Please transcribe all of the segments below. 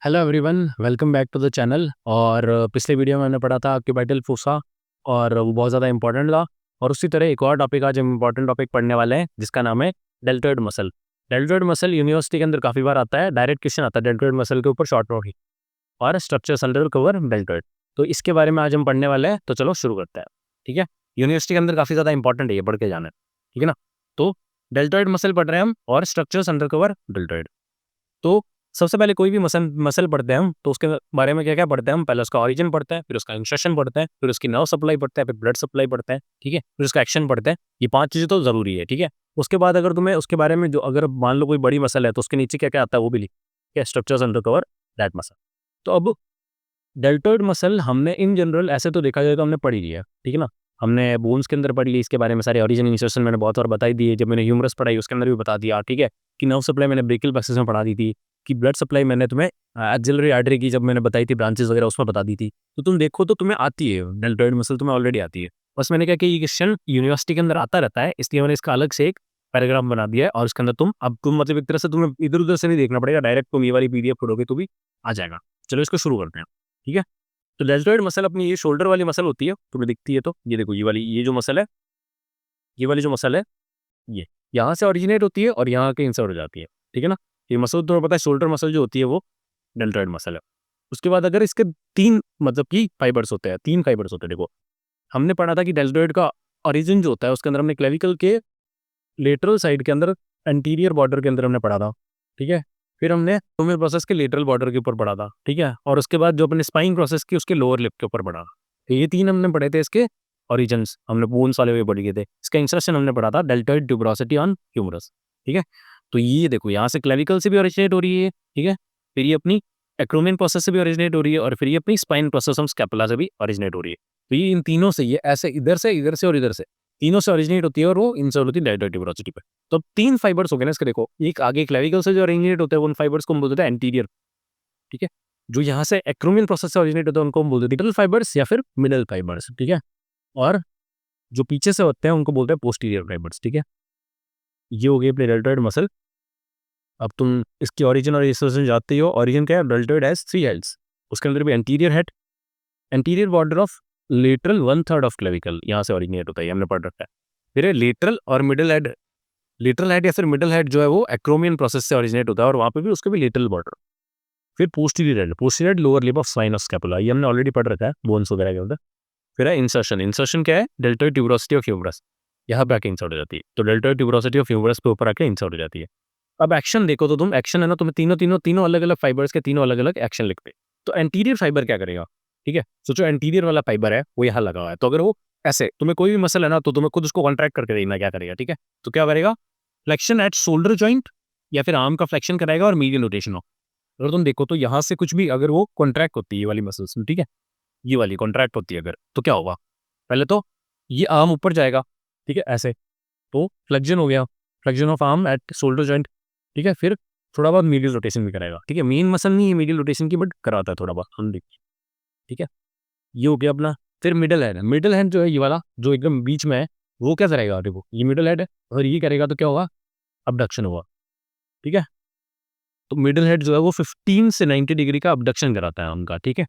Hello everyone, welcome back to the channel. और पिछले video में हमने पढ़ा था क्यूबाइटल फोसा और वो बहुत ज़्यादा इंपॉर्टेंट था। और उसी तरह एक और टॉपिक आज हम इंपॉर्टेंट टॉपिक पढ़ने वाले हैं जिसका नाम है deltoid muscle. Deltoid muscle university के अंदर काफ़ी बार आता है, डायरेक्ट क्वेश्चन आता है डेल्टॉइड मसल के ऊपर शॉर्ट नोट ही और स्ट्रक्चर्स अंडर कवर डेल्टॉइड। तो इसके बारे में आज हम पढ़ने वाले हैं, तो चलो शुरू करते हैं। ठीक है, यूनिवर्सिटी के अंदर काफ़ी ज़्यादा इंपॉर्टेंट है, ये पढ़ के जाना है। ठीक है ना। तो डेल्टॉइड मसल पढ़ रहे हैं हम और स्ट्रक्चर्स अंडर कवर डेल्टॉइड। तो सबसे पहले कोई भी मसल मसल पढ़ते हैं हम, तो उसके बारे में क्या क्या पढ़ते हैं हम? पहले उसका ऑरिजिन पढ़ते हैं, फिर उसका इंसर्शन पढ़ते हैं, फिर उसकी नर्व सप्लाई पढ़ते हैं, फिर ब्लड सप्लाई पढ़ते हैं। ठीक है, फिर उसका एक्शन पढ़ते हैं। ये 5 चीज़ें तो ज़रूरी है। ठीक है, उसके बाद अगर तुम्हें उसके बारे में जो अगर मान लो कोई बड़ी मसल है तो उसके नीचे क्या क्या आता है वो भी लिख क्या structures under cover that muscle. तो अब डेल्टॉइड मसल हमने इन जनरल ऐसे तो देखा जाए तो हमने पढ़ी लिया। ठीक है ना। हमने बोन्स के अंदर पढ़ ली, इसके बारे में सारे ओरिजिन इंसर्शन मैंने बहुत बार बता ही दिए। जब मैंने ह्यूमरस पढ़ाई उसके अंदर भी बता दिया। ठीक है, कि नर्व सप्लाई मैंने ब्रेकियल प्लेक्सस में पढ़ा दी थी, कि ब्लड सप्लाई मैंने तुम्हें एक्सिलरी आर्टरी की जब मैंने बताई थी ब्रांचेस वगैरह उसमें बता दी थी। तो तुम देखो तो तुम्हें आती है, डेल्टॉइड मसल तुम्हें ऑलरेडी आती है। बस मैंने क्या कि ये क्वेश्चन यूनिवर्सिटी के अंदर आता रहता है, इसलिए मैंने इसका अलग से एक पैराग्राफ बना दिया है। और उसके अंदर तुम मतलब एक तरह से तुम्हें इधर उधर से नहीं देखना पड़ेगा, डायरेक्ट तुम ये वाली पीडीएफ पढ़ोगे तो भी आ जाएगा। चलो इसको शुरू करते हैं। ठीक है, तो डेल्टॉइड मसल अपनी ये शोल्डर वाली मसल होती है, तुम्हें दिखती है। तो ये देखो, ये वाली ये जो मसल है, ये वाली जो मसल है, ये यहाँ से ओरिजिनेट होती है और यहाँ के इंसर्ट हो जाती है। ठीक है ना। ये मसल तुम्हें पता है, शोल्डर मसल जो होती है वो डेल्टॉइड मसल है। उसके बाद अगर इसके 3 मतलब कि फाइबर्स होते हैं, 3 फाइबर्स होते हैं। देखो, हमने पढ़ा था कि डेल्टॉइड का ओरिजिन जो होता है उसके अंदर हमने क्लेविकल के लेटरल साइड के अंदर एंटीरियर बॉर्डर के अंदर हमने पढ़ा था। ठीक है, फिर हमने टोमियल प्रोसेस के लेटरल बॉर्डर के ऊपर पढ़ा था। ठीक है, और उसके बाद जो अपने स्पाइन प्रोसेस की उसके लोअर लिप के ऊपर पढ़ा। तो ये 3 हमने पढ़े थे इसके ओरिजिन्स, हमने बोन्स वाले हुए पढ़ गए थे। इसका इंसर्शन हमने पढ़ा था डेल्टॉइड ट्यूबरोसिटी ऑन ह्यूमरस। ठीक है, तो ये देखो यहाँ से क्लेविकल से भी ओरिजिनेट हो रही है। ठीक है, फिर ये अपनी एक्रोमियन प्रोसेस से भी ओरिजिनेट हो रही है और फिर ये अपनी स्पाइन प्रोसेस ऑफ स्कैपुला से भी ओरिजिनेट हो रही है। तो ये इन तीनों से, ये ऐसे इधर से और इधर से तीनों से ओरिजिनेट होती है और वो इंसर्ट होती है डेल्टॉइड ट्यूबरोसिटी पे। तो 3 फाइबर्स हो गए ना इसके। देखो, एक आगे क्लेविकल से जो ओरिजिनेट होते हैं उन फाइबर्स को हम बोलते हैं एंटीरियर। ठीक है, जो यहाँ से एक्रोमियल प्रोसेस से ओरिजिनेट होते हैं उनको हम बोलते हैं मिडल फाइबर्स या फिर मिडल फाइबर्स। ठीक है, और जो पीछे से होते हैं उनको बोलते हैं पोस्टीरियर फाइबर्स। ठीक है, ये हो गई अपनी डेल्टॉइड मसल। अब तुम इसकी ओरिजिन और इंसर्शन जानते हो। ओरिजिन क्या है? डेल्टॉइड हैज 3 हेड्स, उसके अंदर भी anterior head, anterior border of lateral 1/3 of clavicle, यहाँ से ओरिजिनेट होता है, हमने पढ़ रखा है। फिर लेटरल और मिडल हेड, लेटरल हेड या फिर मिडल हेड जो है वो एक्रोमियन प्रोसेस से ओरिजिनेट होता है और वहाँ पे भी उसके भी लेटरल बॉर्डर। फिर posterior head, posterior head lower lib of spine of scapula, ये हमने ऑलरेडी पढ़ रखा है बोन्स वगैरह के अंदर। फिर है इंसर्शन, इंसर्शन क्या है? डेल्टॉइड ट्यूबरोसिटी ऑफ ह्यूमरस, यहाँ पे आके इंसर्ट हो जाती है। तो डेल्टॉइड ट्यूबरोसिटी ऑफ ह्यूमरस पे ऊपर आके इंसर्ट हो जाती है। अब एक्शन देखो तो तुम, एक्शन है ना, तुम्हें तीनों तीनों तीनों अलग अलग फाइबर्स के तीनों अलग अलग एक्शन लिखते हैं। तो एंटीरियर फाइबर क्या करेगा? ठीक है, सोचो एंटीरियर वाला फाइबर है वो यहाँ लगा हुआ है, तो अगर वो ऐसे तुम्हें कोई भी मसल है ना तो तुम्हें खुद उसको कॉन्ट्रैक्ट करके देखना क्या करेगा। ठीक है, तो क्या करेगा? फ्लेक्शन एट शोल्डर जॉइंट या फिर आर्म का फ्लेक्शन कराएगा और मीडियल रोटेशन हो। अगर तुम देखो तो यहाँ से कुछ भी अगर वो कॉन्ट्रैक्ट होती है, ये वाली मसल्स, ठीक है, ये वाली कॉन्ट्रैक्ट होती है अगर, तो क्या होगा? पहले तो ये आर्म ऊपर जाएगा। ठीक है, ऐसे, तो फ्लेक्शन हो गया, flexion of arm at shoulder joint. ठीक है, फिर थोड़ा बहुत मीडियल रोटेशन भी कराएगा। ठीक है, मेन मसल नहीं है मीडियल रोटेशन की, बट कराता है थोड़ा बहुत, हम देखिए। ठीक है, ये हो गया अपना। फिर मिडल हैंड, मिडल हैंड जो है ये वाला जो एकदम बीच में है, वो क्या करेगा? देखो, ये मिडल हैंड है और ये करेगा तो क्या होगा? अबडक्शन होगा। ठीक है, तो मिडल हेड जो है वो 15 से 90 डिग्री का अबडक्शन कराता है उनका। ठीक है,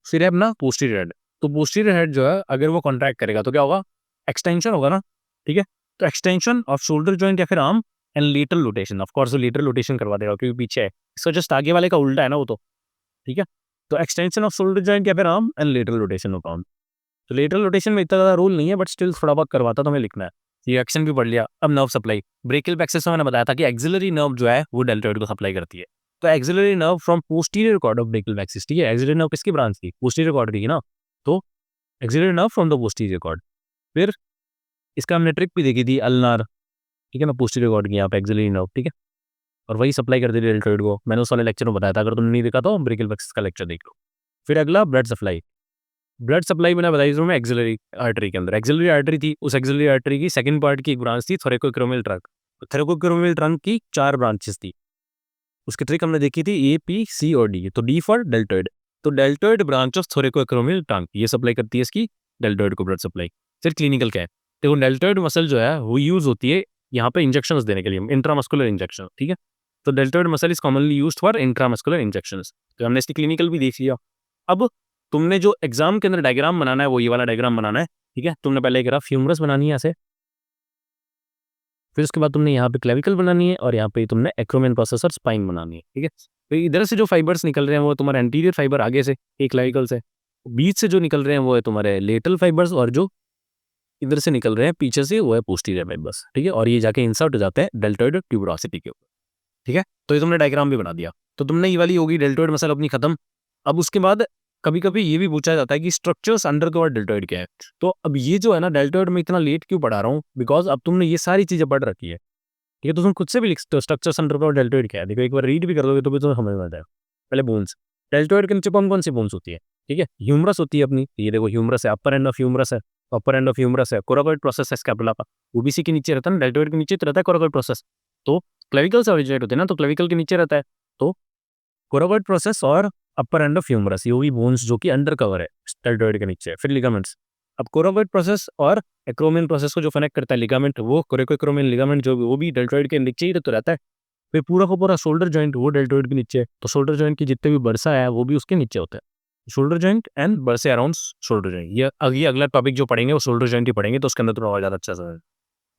फिर है अपना पोस्टीरियर हेड। तो पोस्टीरियर हेड जो है अगर वो कॉन्ट्रैक्ट करेगा तो क्या होगा? एक्सटेंशन होगा ना। ठीक है, तो एक्सटेंशन ऑफ शोल्डर जॉइंट या फिर arm and lateral rotation, of course वो लेटरल रोटेशन करवा देगा क्योंकि पीछे है, इसका जस्ट आगे वाले का उल्टा है ना वो तो। ठीक है, तो एक्सटेंशन ऑफ शोल्डर जॉइंट या फिर आर्म एंड लेटरल रोटेशन होगा। तो लेटरल रोटेशन में इतना ज़्यादा रूल नहीं है, बट स्टिल थोड़ा बहुत करवाता तो हमें लिखना है। ये एक्शन भी पढ़ लिया। अब नर्व सप्लाई, ब्रेकियल प्लेक्सस में मैंने बताया था कि एक्सिलरी नर्व जो है वो डेल्टॉइड को सप्लाई करती है। तो axillary nerve from posterior cord of brachial plexus. ठीक है, एक्सिलरी नर्व किसकी ब्रांच थी? पोस्टीरियर कॉर्ड की ना। तो axillary nerve from the posterior cord. फिर इसका हमने ट्रिक भी देखी थी, अल्नार। ठीक है ना, पोस्टीरियर कॉर्ड की यहाँ पे एक्सिलरी नर्व। ठीक है, और वही सप्लाई करती थी डेल्टॉइड को। मैंने उस वाले लेक्चर में बताया था, अगर तुमने नहीं देखा तो ब्रेकियल प्लेक्सस का लेक्चर देख लो। फिर अगला ब्लड सप्लाई। ब्लड सप्लाई मैंने बताई तुम्हें एक्सिलरी आर्टरी के अंदर। एक्सिलरी आर्टरी थी, उस एक्सिलरी आर्टरी की सेकंड पार्ट की एक ब्रांच थी थोरेकोक्रोमियल ट्रंक। थोरेकोक्रोमियल ट्रंक की 4 ब्रांचेस थी। उसकी ट्रिक हमने देखी थी ए, पी, सी और डी। तो डी फॉर डेल्टॉइड। तो डेल्टॉइड ब्रांच ऑफ थोरेकोक्रोमियल ट्रंक ये सप्लाई करती है इसकी डेल्टॉइड को ब्लड सप्लाई। फिर क्लिनिकल क्या है? देखो, डेल्टॉइड मसल जो है वो यूज होती है यहाँ पे इंजेक्शन देने के लिए, इंट्रामस्कुलर इंजेक्शन। ठीक है, तो deltoid muscle is commonly used for intramuscular injections. तो हमने इसकी क्लिनिकल भी देख लिया। अब तुमने जो एग्जाम के अंदर डायग्राम बनाना है वो ये वाला डायग्राम बनाना है, ठीक है। तुमने पहले एक ग्राफ ह्यूमरस बनानी है ऐसे, फिर उसके बाद तुमने यहाँ पे क्लेविकल बनानी है और यहाँ पे तुमने एक्रोमियन प्रोसेस और स्पाइन बनानी है, ठीक है। तो इधर से जो फाइबर्स निकल रहे हैं वो तुम्हारे एंटीरियर फाइबर आगे से एक क्लेविकल से, बीच से जो निकल रहे हैं वो है तुम्हारे लेटरल फाइबर्स, और जो इधर से निकल रहे हैं पीछे से वो है पोस्टीरियर फाइबर्स, ठीक है। और ये जाके इंसर्ट हो जाते हैं डेल्टॉइड ट्यूबरोसिटी के ऊपर, ठीक है। तो ये तुमने डायग्राम भी बना दिया। तो तुमने ये वाली होगी डेल्टॉइड मसल अपनी खत्म। अब उसके बाद कभी कभी ये भी पूछा जाता है कि स्ट्रक्चर्स अंडर कवर डेल्टॉइड क्या है। तो अब ये जो है ना डेल्टॉइड में इतना लेट क्यों पढ़ा रहा हूँ, बिकॉज अब तुमने ये सारी चीजें पढ़ रखी है, ठीक है। तो तुम खुद से भी लिख सकते हो स्ट्रक्चर्स अंडर कवर डेल्टॉइड क्या है। देखो एक बार रीड भी कर दोगे तो भी तुम्हें समझ में आ जाएगा। पहले बोन्स, डेल्टॉइड के नीचे कौन कौन सी बोन्स होती है, ठीक है। ह्यूमरस होती है अपनी, ये देखो ह्यूमरस है, अपर एंड ऑफ ह्यूमरस है, अपर एंड ऑफ ह्यूमरस है। कोराकोइड प्रोसेस है स्कैपुला का, ओबीसी के नीचे रहता है ना, डेल्टॉइड के नीचे तो रहता है कोराकोइड प्रोसेस। तो क्लेविकल से ओरिजिनेट होते हैं ना, तो क्लेविकल के नीचे रहता है। तो कोराकोइड प्रोसेस और अपर एंड ऑफ ह्यूमरस, ये भी बोन्स जो कि अंडर कवर है डेल्टॉइड के नीचे। फिर लिगामेंट्स, अब कोराकोइड प्रोसेस और एक्रोमियन प्रोसेस को जो कनेक्ट करता है लिगामेंट, वो कोरेकोइक्रोमियन लिगामेंट जो वो भी डेल्टॉइड के नीचे ही तो रहता है। फिर पूरा का पूरा शोल्डर जॉइंट वो डेल्टॉइड के नीचे है। तो शोल्डर जॉइंट की जितने भी बर्सा है वो भी उसके नीचे होता है। Shoulder joint and bursae around shoulder joint, ये अगला टॉपिक जो पढ़ेंगे वो शोल्डर जॉइंट ही पढ़ेंगे, तो उसके अंदर थोड़ा और ज़्यादा अच्छा सा है।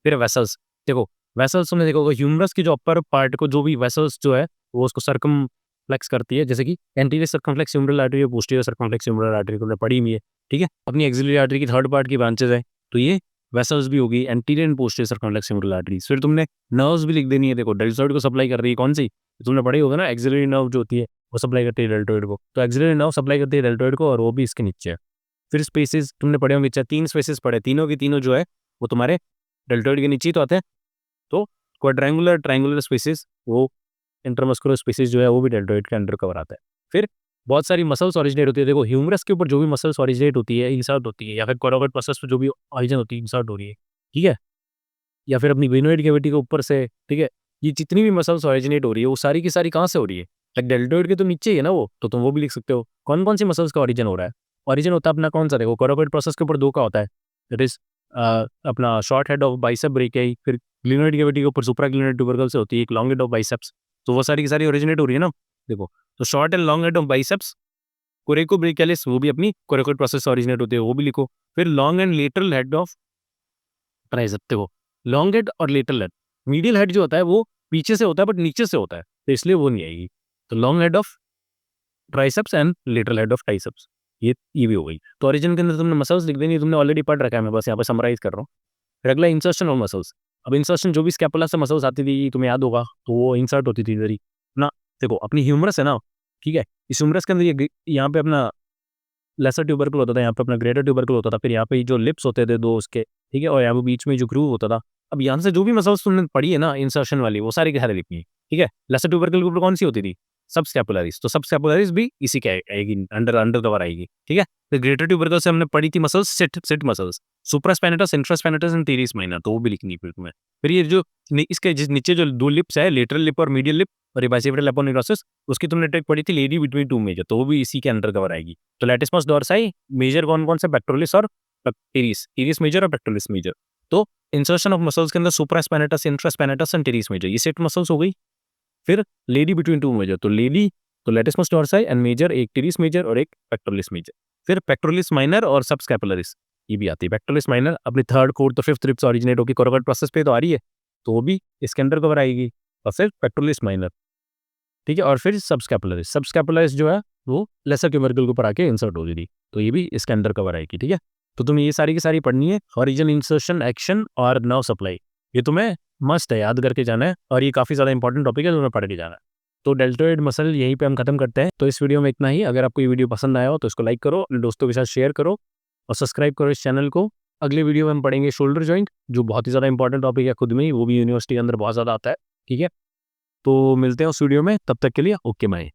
फिर वेसल्स, देखो वेसल्स तुमने देखो ह्यूमरस की जो अपर पार्ट को जो भी वेसल्स जो है वो उसको सर्कमफ्लेक्स करती है, जैसे कि एंटीरियर सर्कमफ्लेक्स ह्यूमरल आर्टरी और पोस्टीरियर सर्कमफ्लेक्स ह्यूमरल आर्टरी को पढ़ी हुई है, ठीक है। अपनी एक्सिलरी आर्टरी की थर्ड पार्ट की ब्रांचेस है, तो ये वेसल्स भी होगी, anterior and posterior circumflex humeral arteries. फिर तुमने नर्व्स भी लिख देनी है। देखो डेल्टॉइड को सप्लाई कर रही है कौन सी, तुमने पढ़ी होगा ना, एक्सिलरी नर्व जो होती है वो सप्लाई करती है डेल्टॉइड को। तो एक्सिलरी नर्व सप्लाई करती है डेल्टॉइड को और वो भी इसके नीचे है। फिर स्पेसिस तुमने पढ़े होंगे, तीन स्पेसिस पढ़े, तीनों की तीनों जो है वो तुम्हारे डेल्टॉइड के नीचे ही तो आते हैं। तो क्वाड्रेंगुलर ट्रायंगुलर स्पेसिस, वो इंटरमस्कुलर स्पेसिस जो है वो भी डेल्टॉइड के अंडर कवर आता है। फिर बहुत सारी मसल्स ओरिजिनेट होती है। देखो ह्यूमरस के ऊपर जो भी मसल्स ओरिजिनेट होती है, इंसर्ट होती है, या फिर कोराकोइड प्रोसेस पे जो भी ऑरिजिन होती है इंसर्ट हो रही है, ठीक है, या फिर अपनी वेनोइड कैविटी के ऊपर से, ठीक है। ये जितनी भी मसल्स ओरिजिनेट हो रही है वो सारी की सारी कहाँ से हो रही है, लाइक डेल्टॉइड के तो नीचे ही है ना वो, तो तुम वो भी लिख सकते हो कौन कौन सी मसल्स का ओरिजिन हो रहा है। ओरिजिन होता है अपना कौन सा, देखो कोराकोइड प्रोसेस के ऊपर दो का होता है, दैट इज अपना short head of bicep brachii, फिर ग्लिनोइड कैविटी के ऊपर सुप्रा ग्लिनोइड ट्यूबरकल से होती है एक लॉन्ग हेड ऑफ बाइसेप्स। तो वो सारी की सारी ओरिजिनेट हो रही है ना। देखो तो short and long head of biceps कोरेको brachialis, वो भी अपनी कोराकोइड प्रोसेस से ओरिजिनेट होते हैं, वो भी लिखो। फिर long and lateral head of tricep, देखो लॉन्ग हेड और लेटरल हेड, मीडियल हेड जो होता है वो पीछे से होता है बट नीचे से होता है, तो इसलिए वो नहीं आएगी। तो long head of triceps and lateral head of triceps, ये भी हो गई। तो ओरिजिन के अंदर तुमने मसल्स लिख देनी, तुमने ऑलरेडी पढ़ रखा है, मैं बस यहाँ पर समराइज कर रहा हूँ। फिर अगला इंसर्शन ऑफ मसल्स। अब इंसर्शन जो भी स्कैपुला से मसल्स आती थी तुम्हें याद होगा, तो वो इंसर्ट होती थी इधर ही ना। देखो अपनी ह्यूमरस है ना, ठीक है, इस ह्यूमरस के अंदर ये यहाँ पे अपना लेसर ट्यूबरकल होता था, यहाँ पे अपना ग्रेटर ट्यूबरकल होता था, फिर यहाँ पे जो लिप्स होते थे दो उसके, ठीक है, और यहाँ पे बीच में जो ग्रूव होता था। अब यहाँ से जो भी मसल्स तुमने पढ़ी है ना इंसर्शन वाली, वो सारी के सारे लिखनी है, ठीक है। लेसर ट्यूबरकल के ऊपर कौन सी होती थी, सब स्कैपुलरिस, तो सब स्कैपुलरिस भी इसी के आएगी, अंडर अंडर कवर आएगी, ठीक है। फिर ग्रेटर ट्यूबरकल से हमने पढ़ी थी muscles sit muscles, supraspinatus, infraspinatus and teres minor, तो वो भी लिखनी है फिर तुम्हें। फिर ये जो इसके नीचे जो दो लिप्स है, लेटरल लिप और मीडियल लिप और बाइसेप्टल एपोनेक्रोसिस, उसकी तुमने ट्रिक पढ़ी थी लेडी बिटवीन टू मेजर, तो वो भी इसी के अंडर कवर आएगी। तो लैटिस्मस डॉर्साई मेजर कौन कौन से, पेक्टोरलिस और टीरियस मेजर और पेक्टोरलिस मेजर। तो इंसर्शन ऑफ मसल्स के अंदर सुप्रास्पैनेटस, इंफ्रास्पैनेटस एंड टीरियस मेजर, ये सेट मसल्स हो गई। फिर लेडी बिटवीन टू मेजर, तो लेडी तो लैटिस्मस डॉर्साई एंड मेजर, एक टीरियस मेजर और एक पेक्टोरलिस मेजर। फिर पेक्टोरलिस माइनर और सब स्कैपुलरिस, ये भी आती है। पेक्टोरलिस माइनर अपनी थर्ड फोर्थ तो फिफ्थ रिप्स ओरिजिनेट होगी कोराकोइड प्रोसेस पे तो आ रही है, तो वो भी इसके अंडर कवर आएगी। और फिर पेक्टोरलिस माइनर, ठीक है, और फिर सब स्कैपुलरिस जो है वो लेसर ट्यूबरकल के ऊपर आके इंसर्ट हो गई, तो ये भी इसके अंडर कवर आएगी, ठीक है। तो तुम्हें ये सारी की सारी पढ़नी है, ओरिजिन, इंसर्शन, एक्शन और नर्व सप्लाई, ये तुम्हें मस्ट है, याद करके जाना है, और ये काफ़ी ज़्यादा इंपॉर्टेंट टॉपिक है, तुम्हें पढ़ के जाना है। तो डेल्टॉइड मसल यहीं पे हम खत्म करते हैं। तो इस वीडियो में इतना ही। अगर आपको ये वीडियो पसंद आया हो तो इसको लाइक करो, अपने दोस्तों के साथ शेयर करो और सब्सक्राइब करो इस चैनल को। अगले वीडियो में हम पढ़ेंगे शोल्डर जॉइंट, जो बहुत ही ज़्यादा इंपॉर्टेंट टॉपिक है खुद में ही, वो भी यूनिवर्सिटी के अंदर बहुत ज़्यादा आता है, ठीक है। तो मिलते हैं उस वीडियो में, तब तक के लिए ओके बाय।